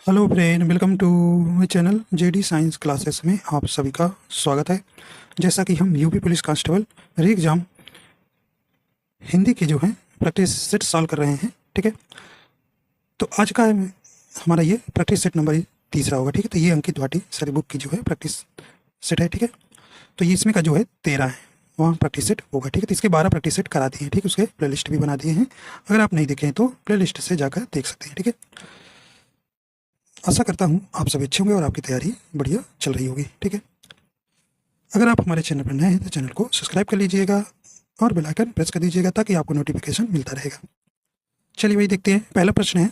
Hello friend, welcome to my channel JD science classes में आप सभी का स्वागत है। जैसा कि हम UP police constable re exam Hindi के जो है प्रैक्टिस सेट सॉल्व कर रहे हैं। ठीक है, तो आज का हमारा ये प्रैक्टिस सेट नंबर तीसरा होगा। ठीक है, तो ये अंकित भाटी सारी बुक की जो है प्रैक्टिस सेट है। ठीक है, तो ये इसमें का जो है 13 है, वहाँ प्रैक्टिस सेट होगा। ठीक है, तो इसके 12 प्रैक्टिस सेट करा दिए हैं। ठीक है, उसके प्ले लिस्ट भी बना दिए हैं। अगर आप नहीं देखें तो प्ले लिस्ट से जाकर देख सकते हैं। ठीक है, आशा करता हूँ आप सभी अच्छे होंगे और आपकी तैयारी बढ़िया चल रही होगी। ठीक है, अगर आप हमारे चैनल पर नए हैं तो चैनल को सब्सक्राइब कर लीजिएगा और बेल आइकन प्रेस कर दीजिएगा ताकि आपको नोटिफिकेशन मिलता रहेगा। चलिए वही देखते हैं। पहला प्रश्न है,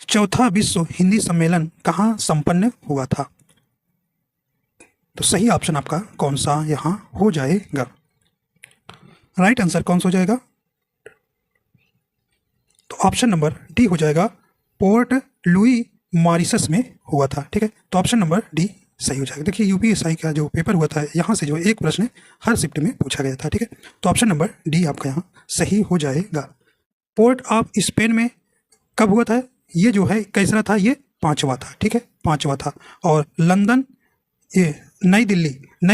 चौथा विश्व हिंदी सम्मेलन कहाँ संपन्न हुआ था? तो सही ऑप्शन आपका कौन सा यहाँ हो जाएगा? राइट आंसर कौन सा हो जाएगा? तो ऑप्शन नंबर डी हो जाएगा, पोर्ट लुई मॉरिशस में हुआ था। ठीक है, तो ऑप्शन नंबर डी सही हो जाएगा। देखिए यूपीएससी का जो पेपर हुआ था यहाँ से जो एक प्रश्न हर शिफ्ट में पूछा गया था। ठीक है, तो ऑप्शन नंबर डी आपका यहाँ सही हो जाएगा। पोर्ट ऑफ स्पेन में कब हुआ था? ये जो है कैसा था? ये 5वां था। ठीक है, 5वां था। और लंदन, ये नई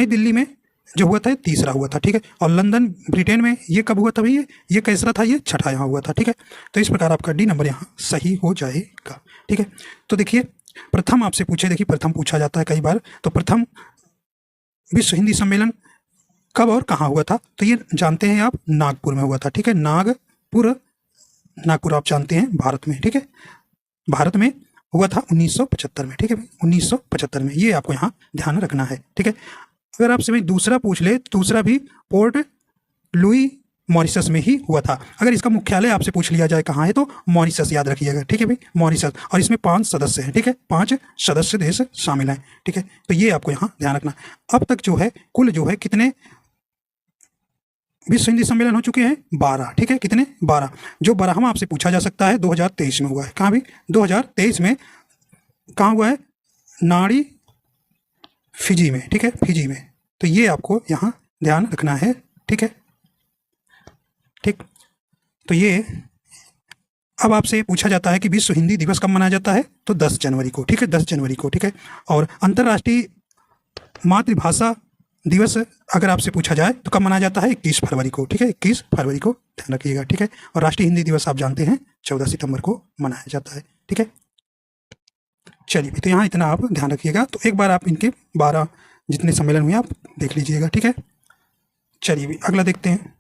दिल्ली में जो हुआ था 3रा हुआ था। ठीक है, और लंदन ब्रिटेन में ये कब हुआ था भैया? ये कैसा था? ये 6ठा यहाँ हुआ था। ठीक है, तो इस प्रकार आपका डी नंबर यहाँ सही हो जाएगा। ठीक है, तो देखिए प्रथम आपसे पूछे, देखिए प्रथम पूछा जाता है कई बार, तो प्रथम विश्व हिंदी सम्मेलन कब और कहाँ हुआ था? तो ये जानते हैं आप, नागपुर में हुआ था। ठीक है, नागपुर आप जानते हैं भारत में। ठीक है, भारत में हुआ था 1975 में। ठीक है, 1975 में, ये आपको यहाँ ध्यान रखना है। ठीक है, अगर आपसे भाई दूसरा पूछ ले, दूसरा भी पोर्ट लुई मॉरिशस में ही हुआ था। अगर इसका मुख्यालय आपसे पूछ लिया जाए कहाँ है, तो मॉरिशस याद रखिएगा। ठीक है भाई, मॉरिशस, और इसमें 5 सदस्य हैं। ठीक है, 5 सदस्य देश शामिल हैं। ठीक है, तो ये आपको यहाँ ध्यान रखना। अब तक जो है कुल जो है कितने विश्व हिंदी सम्मेलन हो चुके हैं? 12। ठीक है, कितने? 12। जो 12वां आपसे पूछा जा सकता है 2023 में हुआ है। कहाँ भी? 2023 में कहाँ हुआ है? नाड़ी फिजी में। ठीक है, फिजी में। तो ये आपको यहाँ ध्यान रखना है। ठीक है, ठीक, तो ये अब आपसे पूछा जाता है कि विश्व हिंदी दिवस कब मनाया जाता है? तो 10 जनवरी को। ठीक है, 10 जनवरी को। ठीक है, और अंतर्राष्ट्रीय मातृभाषा दिवस अगर आपसे पूछा जाए तो कब मनाया जाता है? 21 फरवरी को। ठीक है, 21 फरवरी को ध्यान रखिएगा। ठीक है, और राष्ट्रीय हिंदी दिवस आप जानते हैं 14 सितंबर को मनाया जाता है। ठीक है, चलिए, तो यहाँ इतना आप ध्यान रखिएगा। तो एक बार आप इनके 12 जितने सम्मेलन हुए आप देख लीजिएगा। ठीक है, चलिए अगला देखते हैं।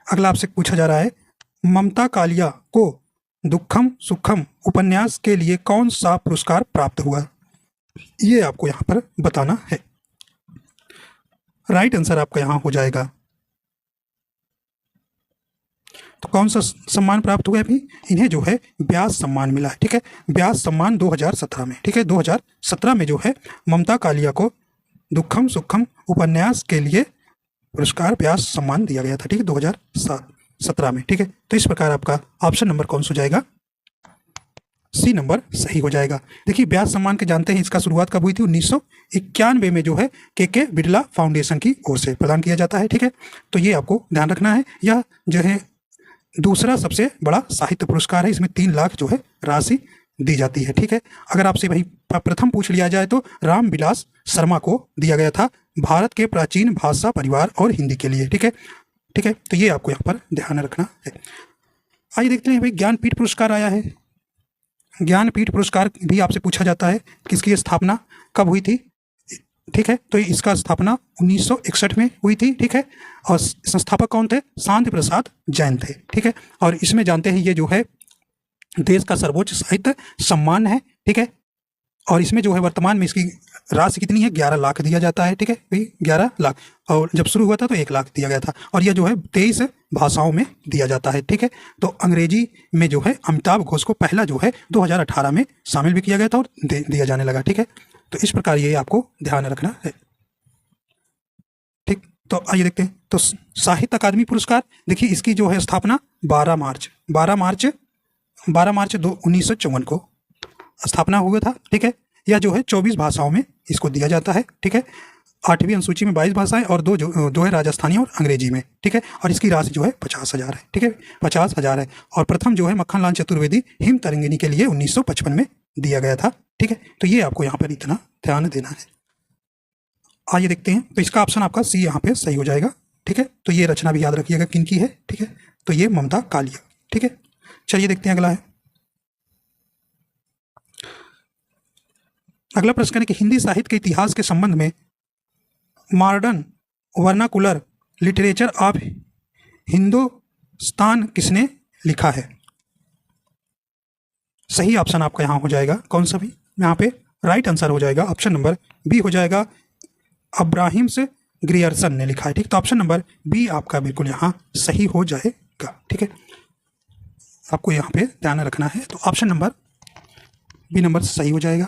अगला आपसे पूछा जा रहा है, ममता कालिया को दुखम सुखम उपन्यास के लिए कौन सा पुरस्कार प्राप्त हुआ? ये आपको यहाँ पर बताना है। राइट आंसर आपका यहाँ हो जाएगा, तो कौन सा सम्मान प्राप्त हुआ अभी? इन्हें जो है व्यास सम्मान मिला है। ठीक है, व्यास सम्मान 2017 में। ठीक है, 2017 में जो है ममता कालिया को दुखम सुखम उपन्यास के लिए पुरस्कार व्यास सम्मान दिया गया था। ठीक है, 2017 में। ठीक है, तो इस प्रकार आपका ऑप्शन नंबर कौन सा हो जाएगा? सी नंबर सही हो जाएगा। देखिए व्यास सम्मान के जानते हैं, इसका शुरुआत कब हुई थी? 1991 में जो है के बिरला फाउंडेशन की ओर से प्रदान किया जाता है। ठीक है, तो ये आपको ध्यान रखना है। यह जो है दूसरा सबसे बड़ा साहित्य पुरस्कार है। इसमें 3 लाख जो है राशि दी जाती है। ठीक है, अगर आपसे भाई प्रथम पूछ लिया जाए तो रामविलास शर्मा को दिया गया था, भारत के प्राचीन भाषा परिवार और हिंदी के लिए। ठीक है, ठीक है, तो ये आपको यहाँ पर ध्यान रखना है। आइए देखते हैं भाई, ज्ञानपीठ पुरस्कार आया है। ज्ञानपीठ पुरस्कार भी आपसे पूछा जाता है किसकी स्थापना कब हुई थी? ठीक है, तो इसका स्थापना 1961 में हुई थी। ठीक है, और संस्थापक कौन थे? शांति प्रसाद जैन थे। ठीक है, और इसमें जानते हैं ये जो है देश का सर्वोच्च साहित्य सम्मान है। ठीक है, और इसमें जो है वर्तमान में इसकी राशि कितनी है? 11 लाख दिया जाता है। ठीक है, 11 लाख, और जब शुरू हुआ था तो 1 लाख दिया गया था, और यह जो है 23 भाषाओं में दिया जाता है। ठीक है, तो अंग्रेजी में जो है अमिताभ घोष को पहला जो है 2018 में शामिल भी किया गया था और दिया जाने लगा। ठीक है, तो इस प्रकार ये आपको ध्यान रखना है। ठीक, तो आइए देखते हैं। तो साहित्य अकादमी पुरस्कार, देखिए इसकी जो है स्थापना 12 मार्च 1954 को स्थापना हुआ था। ठीक है, यह जो है 24 भाषाओं में इसको दिया जाता है। ठीक है, 8वीं अनुसूची में 22 भाषाएं और दो है राजस्थानी और अंग्रेजी में, ठीक है। और इसकी राशि जो है 50,000 है, ठीक है, 50,000 है। और प्रथम जो है मक्खनलाल चतुर्वेदी हिम तरंगिणी के लिए 1955 में दिया गया था, ठीक है। तो ये आपको यहाँ पर इतना ध्यान देना है। आइए देखते हैं, तो इसका ऑप्शन आपका सी यहाँ पे सही हो जाएगा, ठीक है। तो ये रचना भी याद रखिएगा किनकी है, ठीक है। तो ये ममता कालिया, ठीक है। चलिए देखते हैं अगला है। अगला प्रश्न है कि हिंदी साहित्य के इतिहास के संबंध में modern vernacular literature of Hindustan किसने लिखा है? सही ऑप्शन आपका यहाँ हो जाएगा कौन सा भी, यहाँ पे राइट आंसर हो जाएगा ऑप्शन नंबर बी हो जाएगा, अब्राहिम से ग्रियर्सन ने लिखा है, ठीक। तो ऑप्शन नंबर बी आपका बिल्कुल यहाँ सही हो जाएगा, ठीक है। आपको यहाँ पे ध्यान रखना है, तो ऑप्शन नंबर बी नंबर सही हो जाएगा।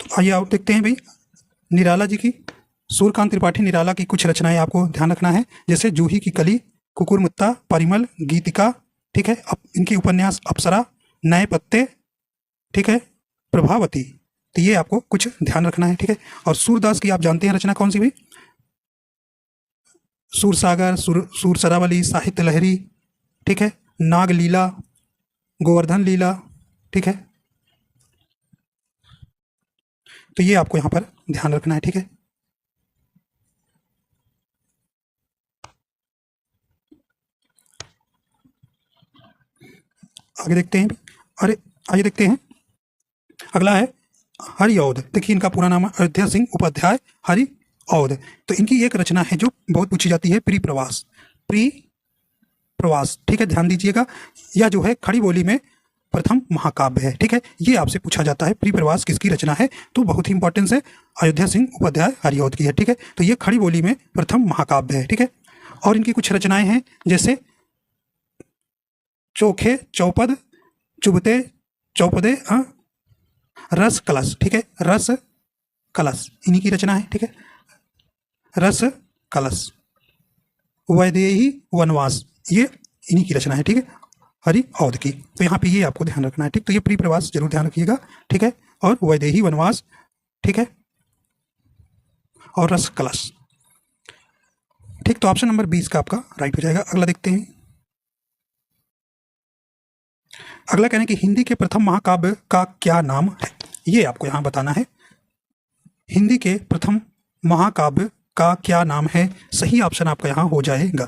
तो आइए आप देखते हैं भाई, निराला जी की, सूर्यकांत त्रिपाठी निराला की कुछ रचनाएं आपको ध्यान रखना है, जैसे जूही की कली, कुकुरमुत्ता, परिमल, गीतिका, ठीक है। इनकी उपन्यास अप्सरा, नए पत्ते, ठीक है, प्रभावती। तो ये आपको कुछ ध्यान रखना है, ठीक है। और सूरदास की आप जानते हैं रचना कौन सी भी, सूरसागर, सूर सरावली, साहित्य लहरी, ठीक है, नाग लीला, गोवर्धन लीला, ठीक है। तो ये आपको यहाँ पर ध्यान रखना है, ठीक है। आगे देखते हैं, अरे आइए देखते हैं, अगला है हरिऔध। देखिए इनका पूरा नाम है अयोध्या सिंह उपाध्याय हरिऔध। तो इनकी एक रचना है जो बहुत पूछी जाती है, प्री प्रवास, ठीक है, ध्यान दीजिएगा। यह जो है खड़ी बोली में प्रथम महाकाव्य है, ठीक है। ये आपसे पूछा जाता है प्री प्रवास किसकी रचना है, तो बहुत ही इंपॉर्टेंस है, अयोध्या सिंह उपाध्याय हरिऔध की है, ठीक है। तो ये खड़ी बोली में प्रथम महाकाव्य है, ठीक है। और इनकी कुछ रचनाएं हैं, जैसे चोखे चौपद, चुभते चौपदे, रस कलश, ठीक है, रस कलश इन्हीं की रचना है, ठीक है। रस कलश, वैदेही वनवास, ये इन्हीं की रचना है, ठीक है, हरिऔध की। तो यहाँ पे ये आपको ध्यान रखना है, ठीक। तो ये प्री प्रवास जरूर ध्यान रखिएगा, ठीक है। और वैदेही वनवास, ठीक है, और रस कलश, ठीक। तो ऑप्शन नंबर 20 का आपका राइट हो जाएगा। अगला देखते हैं, अगला कहना है कि हिंदी के प्रथम महाकाव्य का क्या नाम है, ये आपको यहाँ बताना है। हिंदी के प्रथम महाकाव्य का क्या नाम है? सही ऑप्शन आपका यहाँ हो जाएगा,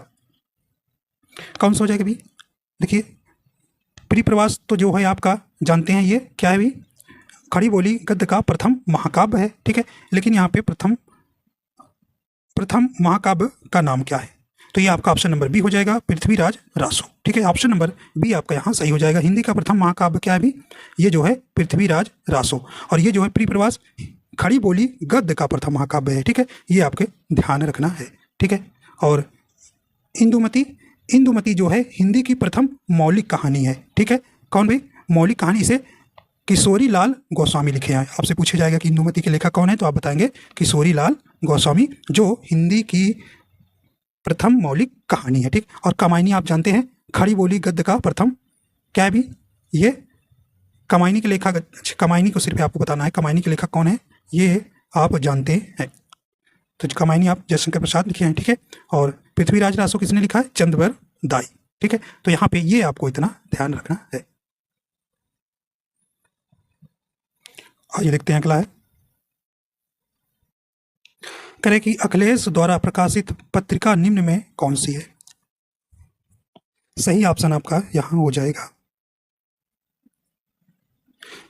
कौन सा हो जाएगा भी? देखिए प्री प्रवास तो जो है आपका जानते हैं, ये क्या है भी, खड़ी बोली गद्य का प्रथम महाकाव्य है, ठीक है। लेकिन यहाँ पे प्रथम महाकाव्य का नाम क्या है? तो ये आपका ऑप्शन नंबर बी हो जाएगा, पृथ्वीराज रासो, ठीक है। ऑप्शन नंबर बी आपका यहाँ सही हो जाएगा। हिंदी का प्रथम महाकाव्य क्या है भी? ये जो है पृथ्वीराज रासो। और ये जो है प्री प्रवास खड़ी बोली गद्य का प्रथम महाकाव्य है, ठीक है। ये आपके ध्यान रखना है, ठीक है। और इंदुमती जो है हिंदी की प्रथम मौलिक कहानी है, ठीक है। कौन भाई? मौलिक कहानी, इसे किशोरी लाल गोस्वामी लिखे हैं। आपसे पूछा जाएगा कि इंदुमती के लेखक कौन है, तो आप बताएंगे किशोरी लाल गोस्वामी, जो हिंदी की प्रथम मौलिक कहानी है, ठीक। और कमायनी आप जानते हैं, खड़ी बोली गद्य का प्रथम क्या है भी? ये कमायनी के लेखक, कमायनी को सिर्फ आपको बताना है कमायनी के लेखक कौन है, ये आप जानते हैं। तो कमायनी आप जयशंकर प्रसाद लिखे हैं, ठीक है। और पृथ्वीराज रासो किसने लिखा है? चंद्रवर दाई, ठीक है। तो यहाँ पे ये आपको इतना ध्यान रखना है। आइए देखते हैं अगला है, करें कि अखिलेश द्वारा प्रकाशित पत्रिका निम्न में कौन सी है? सही ऑप्शन आपका यहां हो जाएगा,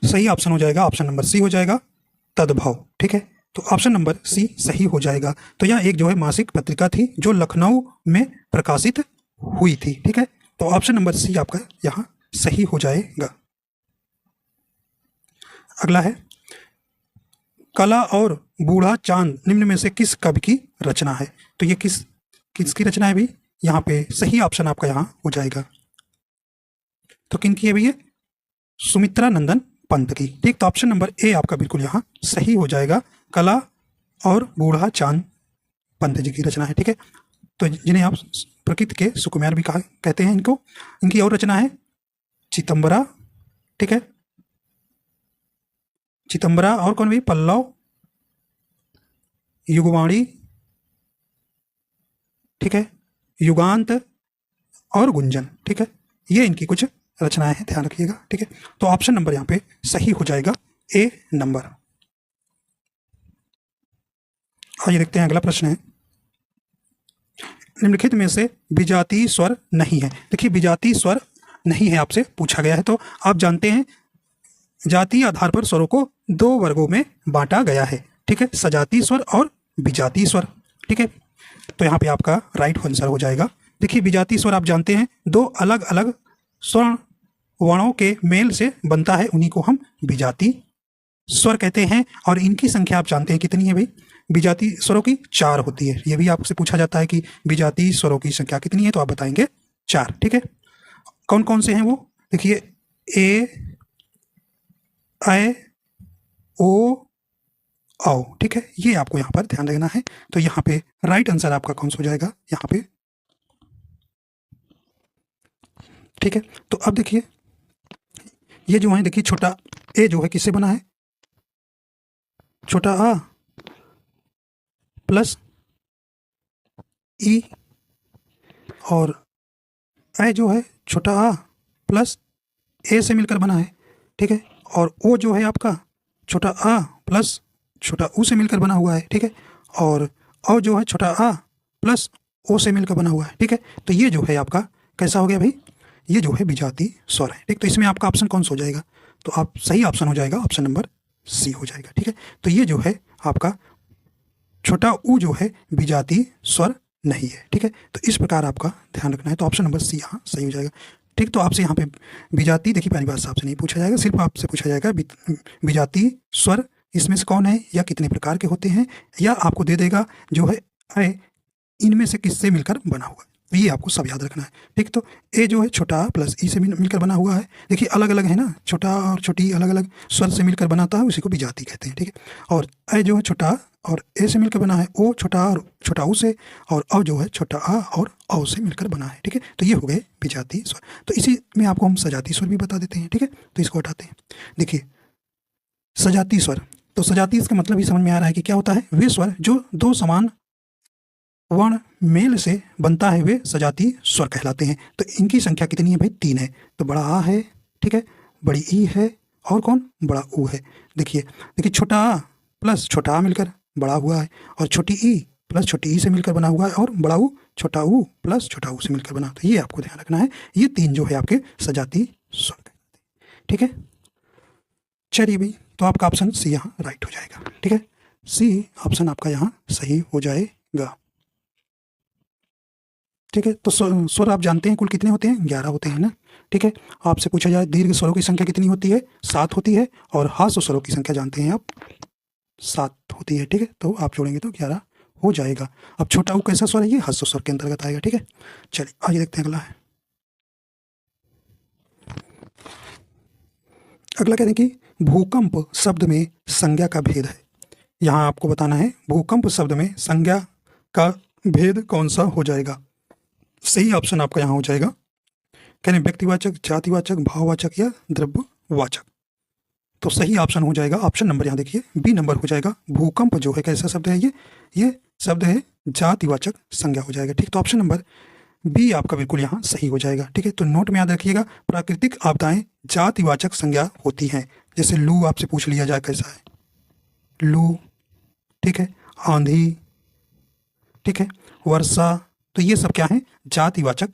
सही ऑप्शन हो जाएगा, ऑप्शन नंबर सी हो जाएगा, तद्भव, ठीक है। तो ऑप्शन नंबर सी सही हो जाएगा। तो यह एक जो है मासिक पत्रिका थी जो लखनऊ में प्रकाशित हुई थी, ठीक है। तो ऑप्शन नंबर सी आपका यहां सही हो जाएगा। अगला है, कला और बूढ़ा चांद निम्न में से किस कवि की रचना है? तो ये किसकी रचना है भी? यहाँ पे सही ऑप्शन आपका यहाँ हो जाएगा। तो किन की है भैया? सुमित्रा नंदन पंत की, ठीक। तो ऑप्शन नंबर ए आपका बिल्कुल यहाँ सही हो जाएगा, कला और बूढ़ा चांद पंत जी की रचना है, ठीक है। तो जिन्हें आप प्रकृति के सुकुमार भी कहते हैं इनको। इनकी और रचना है चितंबरा, ठीक है, चितंबरा, और कौन भी, पल्लव, युगवाणी, ठीक है, युगांत और गुंजन, ठीक है, ये इनकी कुछ रचनाएं हैं, ध्यान रखिएगा, ठीक है। तो ऑप्शन नंबर यहाँ पे सही हो जाएगा ए नंबर। आइए देखते हैं अगला प्रश्न है, निम्नलिखित में से विजातीय स्वर नहीं है। देखिए विजातीय स्वर नहीं है आपसे पूछा गया है, तो आप जानते हैं जातीय आधार पर स्वरों को दो वर्गों में बांटा गया है, ठीक है, सजातीय स्वर और विजातीय स्वर, ठीक है। तो यहाँ पे आपका राइट आंसर हो जाएगा। देखिए विजातीय स्वर आप जानते हैं दो अलग अलग स्वर्ण वर्णों के मेल से बनता है, उन्हीं को हम विजातीय स्वर कहते हैं। और इनकी संख्या आप जानते हैं कितनी है भाई, विजातीय स्वरों की 4 होती है। ये भी आपसे पूछा जाता है कि विजातीय स्वरों की संख्या कितनी है, तो आप बताएंगे 4, ठीक है। कौन कौन से हैं वो, देखिए ए, ऐ, ओ, औ, ठीक है, ये आपको यहाँ पर ध्यान रखना है। तो यहाँ पे राइट आंसर आपका कौन सा हो जाएगा यहाँ पे, ठीक है। तो अब देखिए ये जो है, देखिए छोटा ए जो है किससे बना है, छोटा आ प्लस ई, और ऐ जो है छोटा आ प्लस ए से मिलकर बना है, ठीक है। और ओ जो है आपका छोटा आ प्लस छोटा ऊ से मिलकर बना हुआ है, ठीक है। और औ जो है छोटा आ प्लस ओ से मिलकर बना हुआ है, ठीक है। तो ये जो है आपका कैसा हो गया भाई, ये जो है विजातीय स्वर है, ठीक। तो इसमें आपका ऑप्शन कौन सा हो जाएगा, तो आप सही ऑप्शन हो जाएगा ऑप्शन नंबर सी हो जाएगा, ठीक है। तो ये जो है आपका छोटा ऊ जो है विजातीय स्वर नहीं है, ठीक है। तो इस प्रकार आपका ध्यान रखना है। तो ऑप्शन नंबर सी यहाँ सही हो जाएगा, ठीक। तो आपसे यहाँ पे विजातीय, देखिए पहली बात आपसे नहीं पूछा जाएगा, सिर्फ आपसे पूछा जाएगा विजातीय स्वर इसमें से कौन है या कितने प्रकार के होते हैं, या आपको दे देगा जो है ऐ इनमें से किससे मिलकर बना हुआ है, तो ये आपको सब याद रखना है, ठीक। तो ए जो है छोटा प्लस ई से मिलकर बना हुआ है, देखिए अलग अलग है ना, छोटा और छोटी अलग अलग स्वर से मिलकर बनाता है, उसी को विजातीय कहते हैं, ठीक है। और ऐ जो है छोटा और ए से मिलकर बना है, ओ छोटा और छोटा ऊ से, और औ जो है छोटा आ और औ से मिलकर बना है, ठीक है। तो ये हो गए विजातीय स्वर। तो इसी में आपको हम सजातीय स्वर भी बता देते हैं, ठीक है। तो इसको हटाते हैं, देखिए सजातीय स्वर, तो सजातीय इसका मतलब ही समझ में आ रहा है कि क्या होता है, वे स्वर जो दो समान वर्ण मेल से बनता है वे सजातीय स्वर कहलाते हैं। तो इनकी संख्या कितनी है भाई, 3 है। तो बड़ा आ है, ठीक है, बड़ी ई है, और कौन, बड़ा ऊ है। देखिए छोटा आ प्लस छोटा आ मिलकर बड़ा हुआ है, और छोटी ई प्लस छोटी ई से मिलकर बना हुआ है, और बड़ा ऊ छोटा ऊ प्लस छोटा ऊ से मिलकर बना। तो ये आपको ध्यान रखना है, ये 3 जो है आपके सजातीय स्वर कहलाते हैं, ठीक है। चलिए भाई, तो आपका ऑप्शन सी यहाँ राइट हो जाएगा, ठीक है। सी ऑप्शन आपका यहाँ सही हो जाएगा, ठीक है। तो स्वर आप जानते हैं कुल कितने होते हैं, 11 होते हैं ना, ठीक है। आपसे पूछा जाए दीर्घ स्वरों की संख्या कितनी होती है, 7 होती है, और हास्य स्वरों की संख्या जानते हैं आप 7 होती है, ठीक है। तो आप जोड़ेंगे तो 11 हो जाएगा। अब छोटा ऊ कैसा स्वर है, ये हास्य स्वर के अंतर्गत आएगा, ठीक है। चलिए आगे देखते हैं अगला है, अगला कहते हैं कि भूकंप शब्द में संज्ञा का भेद है। यहाँ आपको बताना है भूकंप शब्द में संज्ञा का भेद कौन सा हो जाएगा। सही ऑप्शन आपका यहाँ हो जाएगा, कहने व्यक्तिवाचक, जातिवाचक, भाववाचक या द्रव्यवाचक। तो सही ऑप्शन हो जाएगा ऑप्शन नंबर, यहाँ देखिए बी नंबर हो जाएगा। भूकंप जो है कैसा शब्द है, ये शब्द है जातिवाचक संज्ञा हो जाएगा, ठीक। तो ऑप्शन नंबर बी आपका बिल्कुल यहाँ सही हो जाएगा, ठीक है। तो नोट में याद रखिएगा, प्राकृतिक आपदाएं जातिवाचक संज्ञा होती हैं। जैसे लू आपसे पूछ लिया जाए कैसा है, लू, ठीक है, आंधी, ठीक है, वर्षा, तो ये सब क्या है, जातिवाचक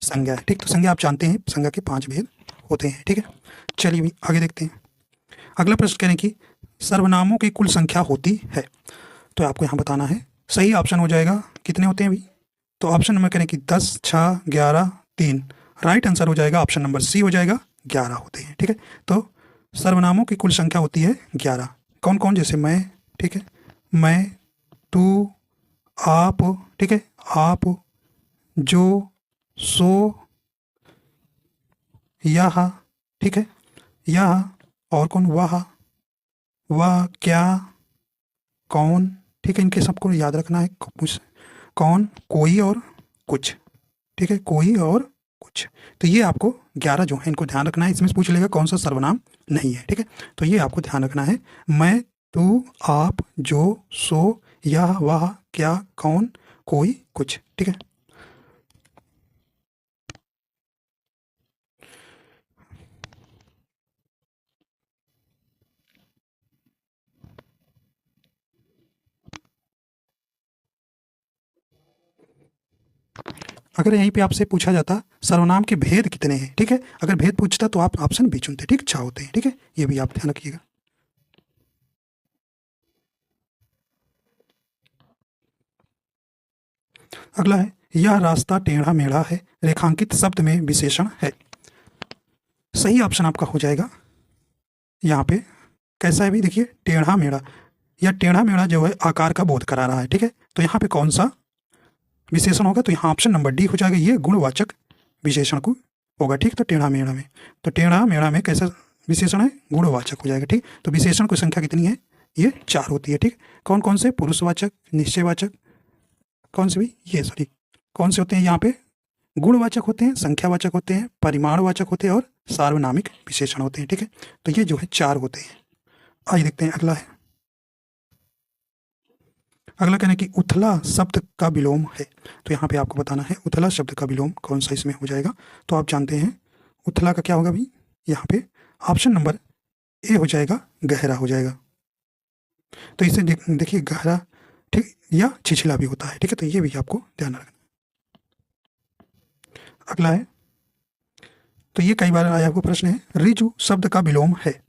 संज्ञा है, ठीक। तो संज्ञा आप जानते हैं, संज्ञा के 5 भेद होते हैं, ठीक है। चलिए आगे देखते हैं। अगला प्रश्न करें कि सर्वनामों की कुल संख्या होती है, तो आपको यहाँ बताना है। सही ऑप्शन हो जाएगा कितने होते हैं अभी, तो ऑप्शन नंबर करें कि 10, 6, 11, 3। राइट आंसर हो जाएगा ऑप्शन नंबर सी हो जाएगा, 11 होते हैं, ठीक है। तो सर्वनामों की कुल संख्या होती है 11। कौन कौन, जैसे मैं, ठीक है, मैं, तू, आप, ठीक है, आप, जो, सो, यह, ठीक है, यह, और कौन, वह, क्या, कौन, ठीक है। इनके सबको याद रखना है, कुछ, कौन, कोई और कुछ, ठीक है, कोई और कुछ। तो ये आपको 11 जो है इनको ध्यान रखना है। इसमें पूछ लेगा कौन सा सर्वनाम नहीं है, ठीक है। तो ये आपको ध्यान रखना है। मैं, तू, आप, जो, सो, यह, वह, क्या, कौन, कोई, कुछ, ठीक है। अगर यहीं पे आपसे पूछा जाता सर्वनाम के भेद कितने हैं, ठीक है, अगर भेद पूछता तो आप ऑप्शन बी चुनते, ठीक, 6 होते हैं, ठीक है, ये भी आप ध्यान रखिएगा। अगला है, यह रास्ता टेढ़ा मेढ़ा है, रेखांकित शब्द में विशेषण है। सही ऑप्शन आपका हो जाएगा यहाँ पे। कैसा है भी, देखिए टेढ़ा मेढ़ा, या टेढ़ा मेढ़ा जो है आकार का बोध करा रहा है, ठीक है। तो यहाँ पे कौन सा विशेषण होगा, तो यहाँ ऑप्शन नंबर डी हो जाएगा, ये गुणवाचक विशेषण को होगा, ठीक। तो टेढ़ा मेढ़ा में, तो टेढ़ा मेढ़ा में कैसा विशेषण है, गुणवाचक हो जाएगा, ठीक। तो विशेषण की संख्या कितनी है, ये 4 होती है, ठीक। कौन कौन से, पुरुषवाचक, निश्चयवाचक, कौन से भी, ये सॉरी, कौन से होते हैं यहाँ पे, गुणवाचक होते हैं, संख्यावाचक होते हैं, परिमाणवाचक होते हैं और सार्वनामिक विशेषण होते हैं, ठीक है। तो ये जो है 4 होते हैं। आइए देखते हैं अगला है। अगला कहना है कि उथला शब्द का विलोम है। तो यहाँ पे आपको बताना है उथला शब्द का विलोम कौन सा इसमें हो जाएगा। तो आप जानते हैं उथला का क्या होगा भी, यहाँ पे ऑप्शन नंबर ए हो जाएगा, गहरा हो जाएगा। तो इसे देखिए गहरा, ठीक, या छिछला भी होता है, ठीक है। तो ये भी आपको ध्यान रखना। अगला है, तो ये कई बार आया आपको प्रश्न है, रिजु शब्द का विलोम है।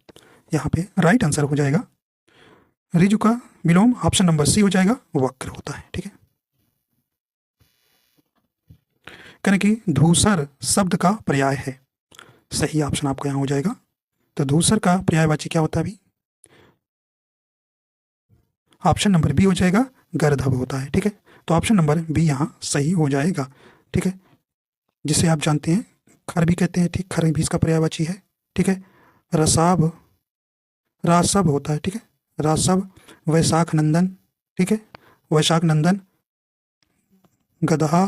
यहाँ पे राइट आंसर हो जाएगा, रिजु का विलोम ऑप्शन नंबर सी हो जाएगा, वक्र होता है, ठीक है। कहने कि धूसर शब्द का पर्याय है। सही ऑप्शन आपको यहाँ हो जाएगा। तो धूसर का पर्यायवाची क्या होता है अभी, ऑप्शन नंबर बी हो जाएगा, गर्दभ होता है, ठीक है। तो ऑप्शन नंबर बी यहाँ सही हो जाएगा, ठीक है। जिसे आप जानते हैं खर भी कहते हैं, ठीक, खर भी इसका पर्यायवाची है, ठीक है। रसाभ, रासभ होता है, ठीक है, रासभ। वैशाख नंदन, ठीक है, वैशाख नंदन, गदहा,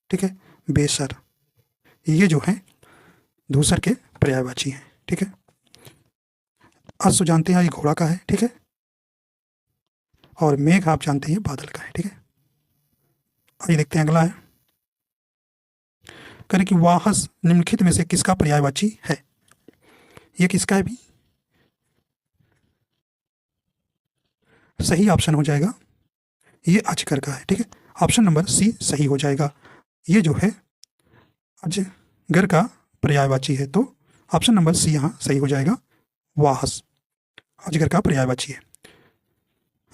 ठीक है, बेसर, ये जो है धूसर के पर्यायवाची हैं, ठीक है। अश्व जानते हैं ये घोड़ा का है, ठीक है, और मेघ आप जानते हैं बादल का है, ठीक है। आइए देखते हैं अगला है, करें कि वाहस निम्नलिखित में से किसका पर्यायवाची है। ये किसका है भी, सही ऑप्शन हो जाएगा, ये अजगर का है, ठीक है। ऑप्शन नंबर सी सही हो जाएगा। ये जो है अजगर का पर्यायवाची है, तो ऑप्शन नंबर सी यहाँ सही हो जाएगा, वाहस अजगर का पर्यायवाची है।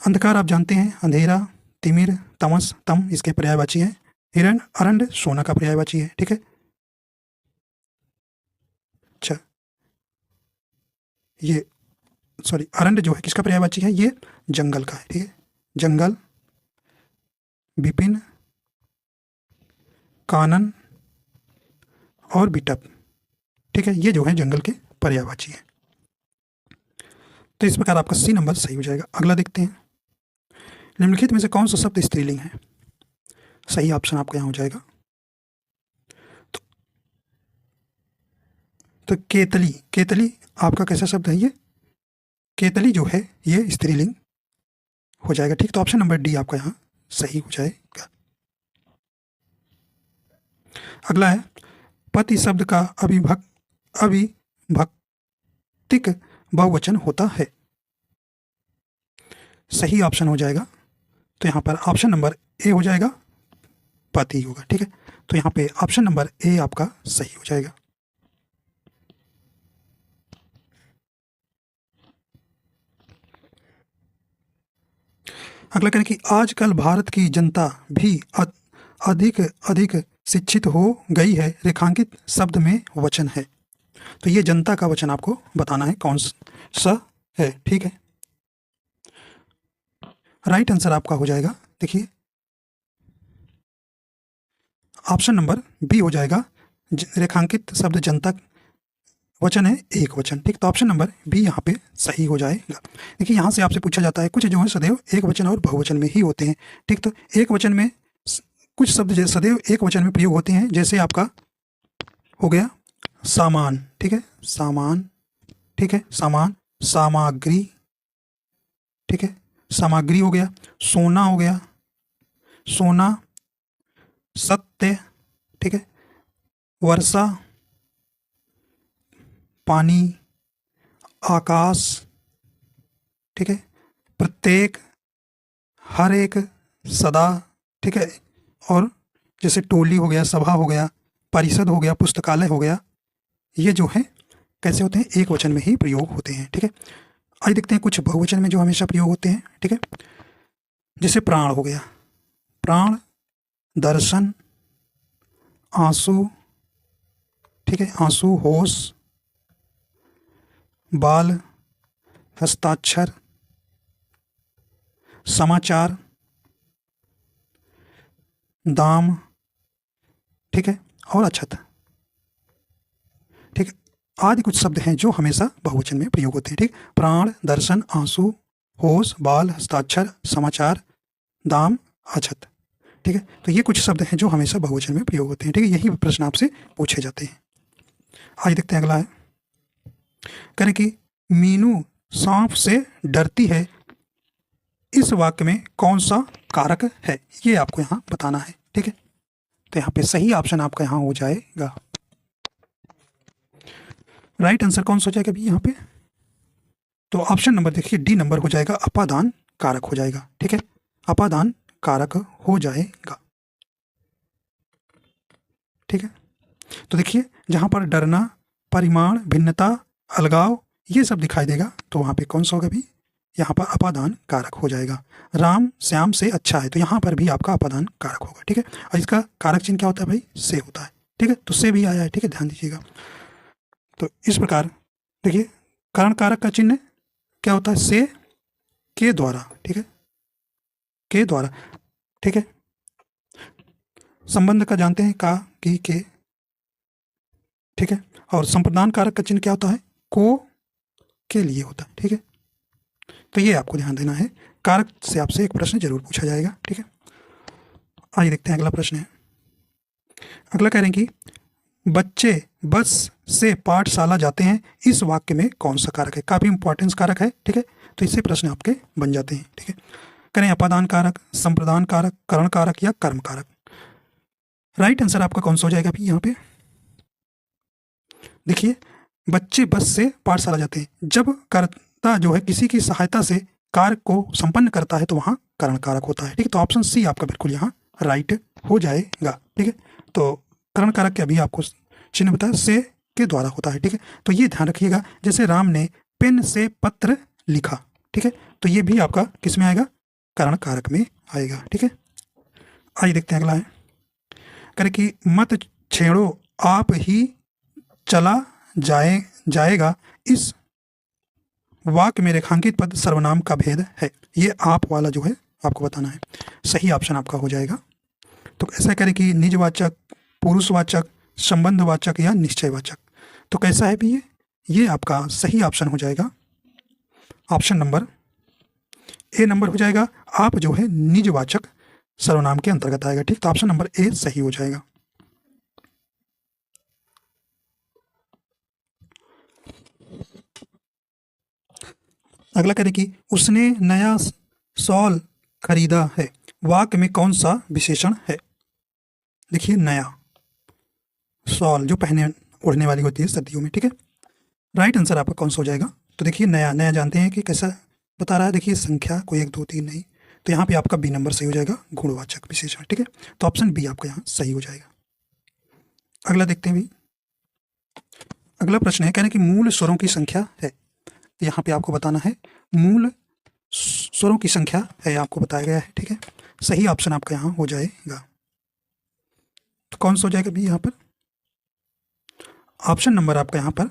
अंधकार आप जानते हैं, अंधेरा, तिमिर, तमस, तम इसके पर्यायवाची है। हिरण, अरंड सोना का पर्यायवाची है, ठीक है। अच्छा, ये सॉरी, अरंड जो है किसका पर्यायवाची है, ये जंगल का है, ठीक है। जंगल, विपिन, कानन और बिटप, ठीक है, ये जो है जंगल के पर्यायवाची है। तो इस प्रकार आपका सी नंबर सही हो जाएगा। अगला देखते हैं, निम्नलिखित में से कौन सा शब्द स्त्रीलिंग है। सही ऑप्शन आपका यहाँ हो जाएगा, तो केतली, केतली आपका कैसा शब्द है, ये केतली जो है ये स्त्रीलिंग हो जाएगा, ठीक। तो ऑप्शन नंबर डी आपका यहाँ सही हो जाएगा। अगला है, पति शब्द का अविभक्तिक बहुवचन होता है। सही ऑप्शन हो जाएगा, तो यहाँ पर ऑप्शन नंबर ए हो जाएगा, पति होगा, ठीक है। तो यहाँ पे ऑप्शन नंबर ए आपका सही हो जाएगा। अगला करें कि आजकल भारत की जनता भी अधिक अधिक शिक्षित हो गई है, रेखांकित शब्द में वचन है। तो ये जनता का वचन आपको बताना है कौन सा है, ठीक है। राइट आंसर आपका हो जाएगा, देखिए ऑप्शन नंबर बी हो जाएगा, रेखांकित शब्द जनता वचन है एक वचन, ठीक। तो ऑप्शन नंबर बी यहाँ पे सही हो जाएगा। देखिए यहाँ से आपसे पूछा जाता है, कुछ जो है सदैव एक वचन और बहुवचन में ही होते हैं, ठीक। तो एक वचन में कुछ शब्द सदैव एक वचन में प्रयोग होते हैं, जैसे आपका हो गया सामान, ठीक है, सामान, ठीक है, सामान, सामग्री, ठीक है, सामग्री हो गया, सोना हो गया, सोना, सत्य, ठीक है, वर्षा, पानी, आकाश, ठीक है, प्रत्येक, हर एक, सदा, ठीक है, और जैसे टोली हो गया, सभा हो गया, परिषद हो गया, पुस्तकालय हो गया, ये जो है कैसे होते हैं, एक वचन में ही प्रयोग होते हैं, ठीक है। आइए देखते हैं कुछ बहुवचन में जो हमेशा प्रयोग होते हैं, ठीक है। जैसे प्राण हो गया, प्राण, दर्शन, आंसू, ठीक है, आंसू, होश, बाल, हस्ताक्षर, समाचार, दाम, ठीक है, और अक्षत, ठीक है, आदि कुछ शब्द हैं जो हमेशा बहुवचन में प्रयोग होते हैं, ठीक। प्राण, दर्शन, आंसू, होश, बाल, हस्ताक्षर, समाचार, दाम, अक्षत, ठीक है। तो ये कुछ शब्द हैं जो हमेशा बहुवचन में प्रयोग होते हैं, ठीक है। यही प्रश्न आपसे पूछे जाते हैं। आइए देखते हैं अगला है, करें कि मीनू सांप से डरती है, इस वाक्य में कौन सा कारक है, ये आपको यहाँ बताना है, ठीक है। तो यहाँ पे सही ऑप्शन आपका यहाँ हो जाएगा, राइट आंसर कौन सा हो जाएगा अभी यहाँ पे, तो ऑप्शन नंबर देखिए डी नंबर हो जाएगा, अपादान कारक हो जाएगा, ठीक है, अपादान कारक हो जाएगा, ठीक है। तो देखिए जहाँ पर डरना, परिमाण, भिन्नता, अलगाव, ये सब दिखाई देगा, तो वहाँ पे कौन सा होगा भी, यहाँ पर अपादान कारक हो जाएगा। राम श्याम से अच्छा है, तो यहाँ पर भी आपका अपादान कारक होगा, ठीक है। और इसका कारक चिन्ह क्या होता है भाई, से होता है, ठीक है, तो से भी आया है, ठीक है, ध्यान दीजिएगा। तो इस प्रकार देखिए कारण कारक का चिन्ह क्या होता है, से के द्वारा, ठीक है, के द्वारा, ठीक है। संबंध का जानते हैं, का, की, के, ठीक है। और संप्रदान कारक का चिन्ह क्या होता है, को के लिए होता है, ठीक है। तो ये आपको ध्यान देना है, कारक से आपसे एक प्रश्न जरूर पूछा जाएगा, ठीक है। आइए देखते हैं अगला प्रश्न है, अगला कह रहे हैं कि बच्चे बस से पाठशाला जाते हैं, इस वाक्य में कौन सा कारक है, काफी इंपॉर्टेंस कारक है, ठीक है। तो इससे प्रश्न आपके बन जाते हैं, ठीक है। करें अपादान कारक, संप्रदान कारक, करण कारक या कर्म कारक। राइट आंसर आपका कौन सा हो जाएगा अभी यहाँ पे, देखिए बच्चे बस से पाठशाला जाते हैं, जब कर्ता जो है किसी की सहायता से कार्य को संपन्न करता है तो वहाँ करण कारक होता है, ठीक है। तो ऑप्शन सी आपका बिल्कुल यहाँ राइट हो जाएगा, ठीक है। तो करण कारक के अभी आपको चिन्ह बताया, से के द्वारा होता है, ठीक है। तो ये ध्यान रखिएगा, जैसे राम ने पेन से पत्र लिखा, ठीक है, तो ये भी आपका किस में आएगा, करण कारक में आएगा, ठीक है। आइए देखते हैं अगला है, करे कि मत छेड़ो आप ही चला जाएगा, इस वाक्य में रेखांकित पद सर्वनाम का भेद है, ये आप वाला जो है आपको बताना है। सही ऑप्शन आपका हो जाएगा, तो ऐसा करें कि निजवाचक, पुरुषवाचक, संबंधवाचक या निश्चयवाचक। तो कैसा है भी ये आपका सही ऑप्शन हो जाएगा, ऑप्शन नंबर ए नंबर हो जाएगा, आप जो है निजवाचक सर्वनाम के अंतर्गत आएगा, ठीक। तो ऑप्शन नंबर ए सही हो जाएगा। अगला करें कि उसने नया शॉल खरीदा है, वाक्य में कौन सा विशेषण है। देखिए नया शॉल जो पहने ओढ़ने वाली होती है सर्दियों में, ठीक है। राइट आंसर आपका कौन सा हो जाएगा, तो देखिए नया, नया जानते हैं कि कैसा बता रहा है, देखिए संख्या कोई 1 2 3 नहीं, तो यहाँ पे आपका बी नंबर सही हो जाएगा, गुणवाचक विशेषण, ठीक है। तो ऑप्शन बी आपका यहाँ सही हो जाएगा। अगला देखते हैं भी, अगला प्रश्न है, कह रहे हैं कि मूल स्वरों की संख्या है, तो यहाँ पे आपको बताना है मूल स्वरों की संख्या है, आपको बताया गया है, ठीक है। सही ऑप्शन आपका यहाँ हो जाएगा, तो कौन सा हो जाएगा भी यहाँ पर, ऑप्शन नंबर आपका यहाँ पर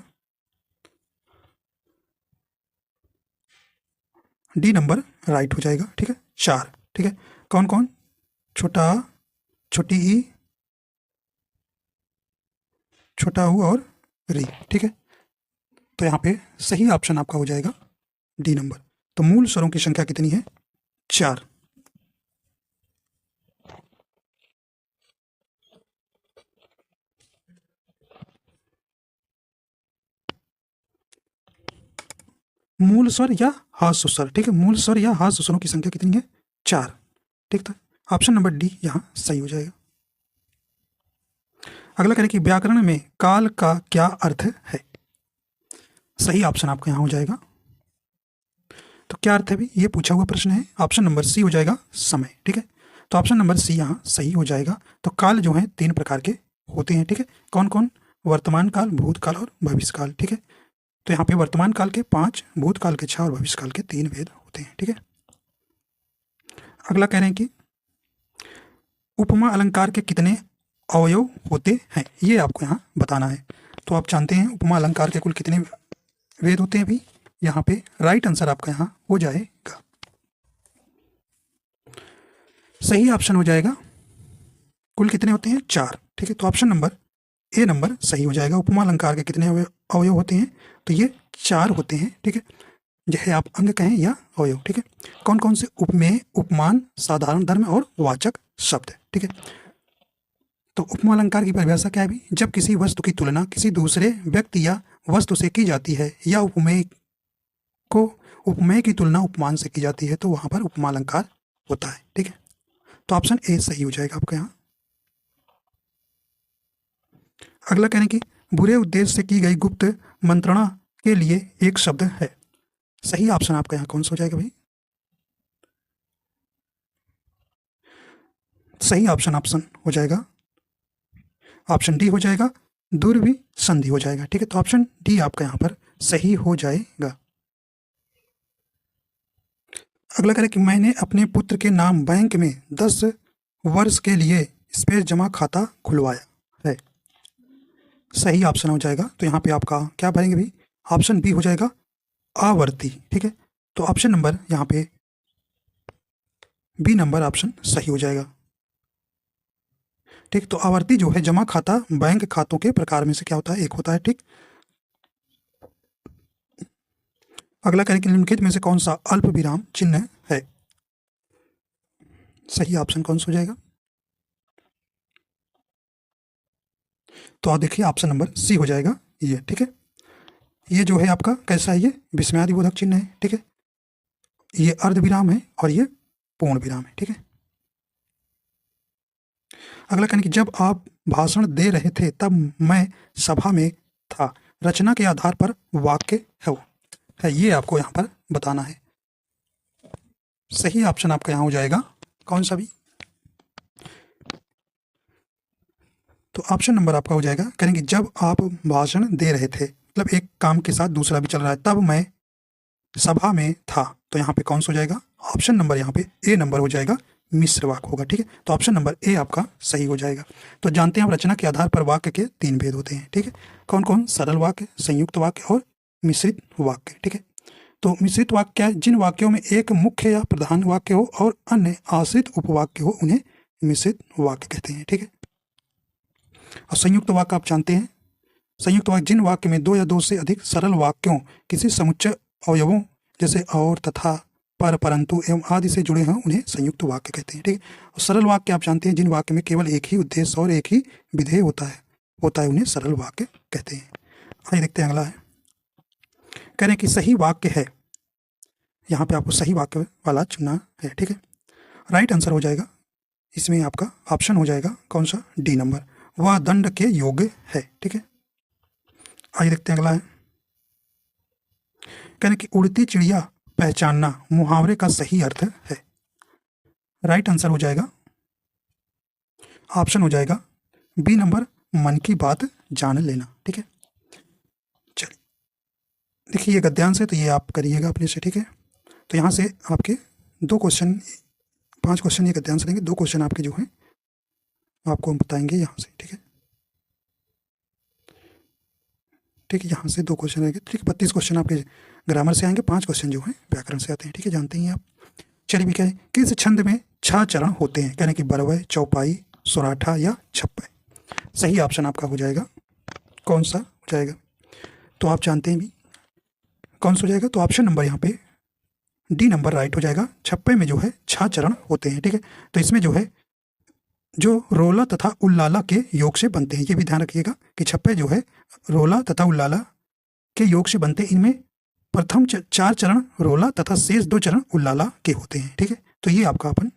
डी नंबर राइट हो जाएगा, ठीक है। 4, ठीक है। कौन कौन, छोटा, छोटी ई, छोटा ऊ और री, ठीक है। तो यहाँ पे सही ऑप्शन आपका हो जाएगा डी नंबर। तो मूल स्वरों की संख्या कितनी है, 4। मूल स्वर या हास्य स्वर, ठीक है, मूल स्वर या हास्य स्वरों की संख्या कितनी है? 4, ठीक था। ऑप्शन नंबर डी यहाँ सही हो जाएगा। अगला करें कि व्याकरण में काल का क्या अर्थ है? सही ऑप्शन आपका यहाँ हो जाएगा। तो क्या अर्थ है भी, ये पूछा हुआ प्रश्न है। ऑप्शन नंबर सी हो जाएगा समय, ठीक है। तो ऑप्शन नंबर सी यहाँ सही हो जाएगा। तो काल जो है 3 प्रकार के होते हैं, ठीक है। कौन कौन? वर्तमान काल, भूतकाल और भविष्य काल, ठीक है। तो यहाँ पे वर्तमान काल के 5, भूतकाल के 6 और भविष्य काल के 3 भेद होते हैं, ठीक है। अगला कह रहे हैं कि उपमा अलंकार के कितने अवयव होते हैं, ये आपको यहाँ बताना है। तो आप जानते हैं उपमा अलंकार के कुल कितने वेद होते हैं भी। यहाँ पे राइट आंसर आपका यहाँ हो जाएगा, सही ऑप्शन हो जाएगा। कुल कितने होते हैं? 4, ठीक है। तो ऑप्शन नंबर ए नंबर सही हो जाएगा। उपमा अलंकार के कितने अवयव होते हैं? तो ये 4 होते हैं, ठीक है। चाहे आप अंग कहें या अवयव, ठीक है। कौन कौन से? उपमेय, उपमान, साधारण धर्म और वाचक शब्द, ठीक है। तो उपमा अलंकार की परिभाषा क्या है भी? जब किसी वस्तु की तुलना किसी दूसरे व्यक्ति या वस्तु से की जाती है या उपमेय की तुलना उपमान से की जाती है तो वहां पर उपमा अलंकार होता है, ठीक है। तो ऑप्शन ए सही हो जाएगा आपका यहाँ। अगला कहने की बुरे उद्देश्य से की गई गुप्त मंत्रणा के लिए एक शब्द है। सही ऑप्शन आपका यहाँ कौन सा हो जाएगा भाई? सही ऑप्शन हो जाएगा, ऑप्शन डी हो जाएगा, दुर्वि संधि हो जाएगा, ठीक है। तो ऑप्शन डी आपका यहाँ पर सही हो जाएगा। अगला करें कि मैंने अपने पुत्र के नाम बैंक में 10 वर्ष के लिए स्पेस जमा खाता खुलवाया है। सही ऑप्शन हो जाएगा। तो यहाँ पे आपका क्या भरेंगे भी? ऑप्शन बी हो जाएगा, आवर्ती, ठीक है। तो ऑप्शन नंबर यहाँ पे बी नंबर ऑप्शन सही हो जाएगा, ठीक। तो आवर्ती जो है जमा खाता बैंक खातों के प्रकार में से क्या होता है? एक होता है, ठीक। अगला करें कि निम्नलिखित में से कौन सा अल्प विराम चिन्ह है? सही ऑप्शन कौन सा हो जाएगा? तो आप देखिए ऑप्शन नंबर सी हो जाएगा ये, ठीक है। ये जो है आपका कैसा है? ये विस्मयादिबोधक चिन्ह है, ठीक है। ये अर्ध विराम है और ये पूर्ण विराम है, ठीक है। अगला कहने कि जब आप भाषण दे रहे थे तब मैं सभा में था, रचना के आधार पर वाक्य है ये आपको यहाँ पर बताना है। सही ऑप्शन आपका यहाँ हो जाएगा कौन सा भी? तो ऑप्शन नंबर आपका हो जाएगा, कहेंगे जब आप भाषण दे रहे थे, मतलब एक काम के साथ दूसरा भी चल रहा है, तब मैं सभा में था। तो यहाँ पे कौन सा हो जाएगा? ऑप्शन नंबर यहाँ पे ए नंबर हो जाएगा, मिश्र वाक्य होगा, ठीक है। तो ऑप्शन नंबर ए आपका सही हो जाएगा। तो जानते हैं आप रचना के आधार पर वाक्य के 3 भेद होते हैं, ठीक है। कौन कौन? सरल वाक्य, संयुक्त वाक्य और मिश्रित वाक्य, ठीक है। तो मिश्रित वाक्य क्या है? जिन वाक्यों में एक मुख्य या प्रधान वाक्य हो और अन्य आश्रित उपवाक्य हो उन्हें मिश्रित वाक्य कहते हैं, ठीक है। और संयुक्त वाक्य आप जानते हैं, संयुक्त वाक्य जिन वाक्य में 2 या 2 से अधिक सरल वाक्यों किसी समुच्चय अवयवों जैसे और, तथा, पर, परंतु एवं आदि से जुड़े हैं उन्हें संयुक्त वाक्य कहते हैं, ठीक है। और सरल वाक्य आप जानते हैं जिन वाक्य में केवल एक ही उद्देश्य और एक ही विधेय होता है उन्हें सरल वाक्य कहते हैं। आइए देखते हैं अगला है, कह रहे हैं कि सही वाक्य है, यहाँ पे आपको सही वाक्य वाला चुनना है, ठीक है। राइट आंसर हो जाएगा इसमें आपका ऑप्शन हो जाएगा कौन सा? डी नंबर, वह दंड के योग्य है, ठीक है। आइए देखते हैं अगला है, कहने कि उड़ती चिड़िया पहचानना मुहावरे का सही अर्थ है। राइट आंसर हो जाएगा, ऑप्शन हो जाएगा बी नंबर, मन की बात जान लेना, ठीक है। चलिए देखिए ये गद्यांश है तो ये आप करिएगा अपने से, ठीक है। तो यहाँ से आपके 2 क्वेश्चन, 5 क्वेश्चन ये गद्यांश लेंगे, 2 क्वेश्चन आपके जो हैं आपको हम बताएंगे यहाँ से, ठीक है। ठीक है, यहाँ से 2 क्वेश्चन आएंगे, ठीक है। 32 क्वेश्चन आपके ग्रामर से आएंगे, 5 क्वेश्चन जो हैं व्याकरण से आते हैं, ठीक है, जानते हैं आप। चलिए भी कहें किस छंद में 6 चरण होते हैं? कहने कि बरवय, चौपाई, सोराठा या छप्पय। सही ऑप्शन आपका हो जाएगा कौन सा हो जाएगा? तो आप जानते हैं भी कौन सा हो जाएगा? तो ऑप्शन नंबर यहाँ पे डी नंबर राइट हो जाएगा। छप्पय में जो है 6 चरण होते हैं, ठीक है। तो इसमें जो है जो रोला तथा उल्लाला के योग से बनते हैं, ये भी ध्यान रखिएगा कि छप्पय जो है रोला तथा उल्लाला के योग से बनते हैं। इनमें प्रथम 4 चरण रोला तथा शेष 2 चरण उल्लाला के होते हैं। ठीक है, तो ये आपका अपन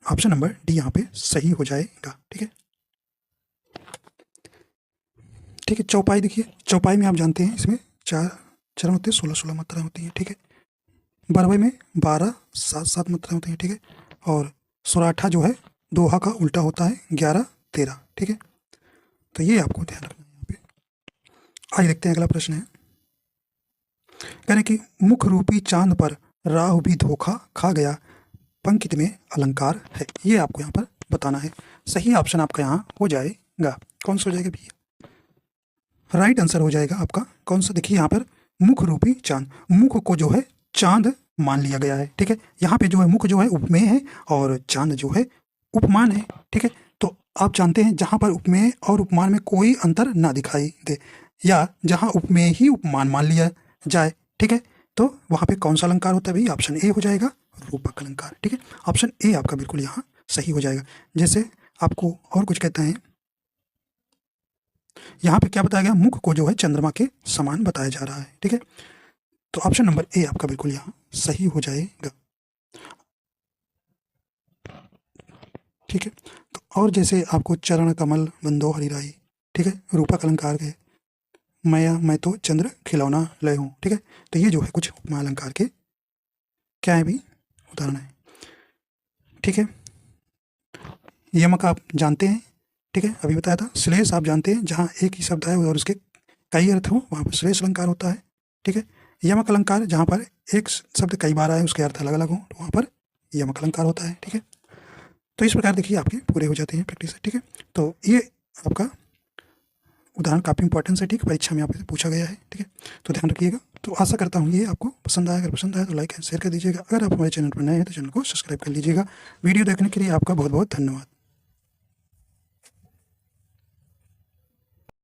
ऑप्शन नंबर डी यहाँ पे सही हो जाएगा। ठीक है, ठीक है। चौपाई देखिए, चौपाई में आप जानते हैं इसमें 4 चरण होते हैं, 16-16 मात्राएं होती हैं। ठीक है, बरवे में 12 7-7 मात्राएं होती हैं। ठीक है, और सोराठा जो है दोहा का उल्टा होता है 11-13। ठीक है, तो ये आपको ध्यान रखना है यहाँ पे। आइए देखते हैं अगला प्रश्न है, कह रहे कि मुख रूपी चांद पर राहु भी धोखा खा गया, पंक्ति में अलंकार है। ये आपको यहाँ पर बताना है। सही ऑप्शन आपका यहाँ हो जाएगा, कौन सा हो जाएगा भैया? राइट आंसर हो जाएगा आपका कौन सा? देखिए यहाँ पर मुख रूपी चांद, मुख को जो है चांद मान लिया गया है। ठीक है, यहाँ पे जो है मुख जो है उपमेय है और चांद जो है उपमान है। ठीक है, तो आप जानते हैं जहाँ पर उपमेय और उपमान में कोई अंतर ना दिखाई दे, या जहाँ उपमेय ही उपमान मान लिया जाए, ठीक है, तो वहाँ पे कौन सा अलंकार होता है भाई? ऑप्शन ए हो जाएगा, रूपक अलंकार। ठीक है, ऑप्शन ए आपका बिल्कुल यहाँ सही हो जाएगा। जैसे आपको और कुछ कहते हैं, यहाँ पे क्या बताया गया? मुख को जो है चंद्रमा के समान बताया जा रहा है। ठीक है, तो ऑप्शन नंबर ए आपका बिल्कुल यहाँ सही हो जाएगा। ठीक है, तो और जैसे आपको चरण कमल बंदो हरिराई, ठीक है, रूपक अलंकार के मैं तो चंद्र खिलौना लय हूँ। ठीक है, तो ये जो है कुछ उपमा अलंकार के क्या है भी उदाहरण है। ठीक है, यमक आप जानते हैं। ठीक है, अभी बताया था। श्लेष आप जानते हैं, जहाँ एक ही शब्द है और उसके कई अर्थ हो वहाँ पर श्लेष अलंकार होता है। ठीक है, यमक अलंकार जहाँ पर एक शब्द कई बार आए उसके अर्थ अलग अलग हो तो वहाँ पर यमक अलंकार होता है। ठीक है, तो इस प्रकार देखिए आपके पूरे हो जाते हैं प्रैक्टिस। ठीक है, तो ये आपका उदाहरण काफ़ी इंपॉर्टेंट है। ठीक है, परीक्षा में आपसे पूछा गया है। ठीक है, तो ध्यान रखिएगा। तो आशा करता हूँ ये आपको पसंद आया। अगर पसंद आया तो लाइक एंड शेयर कर दीजिएगा। अगर आप हमारे चैनल पर नए हैं तो चैनल को सब्सक्राइब कर लीजिएगा। वीडियो देखने के लिए आपका बहुत बहुत धन्यवाद।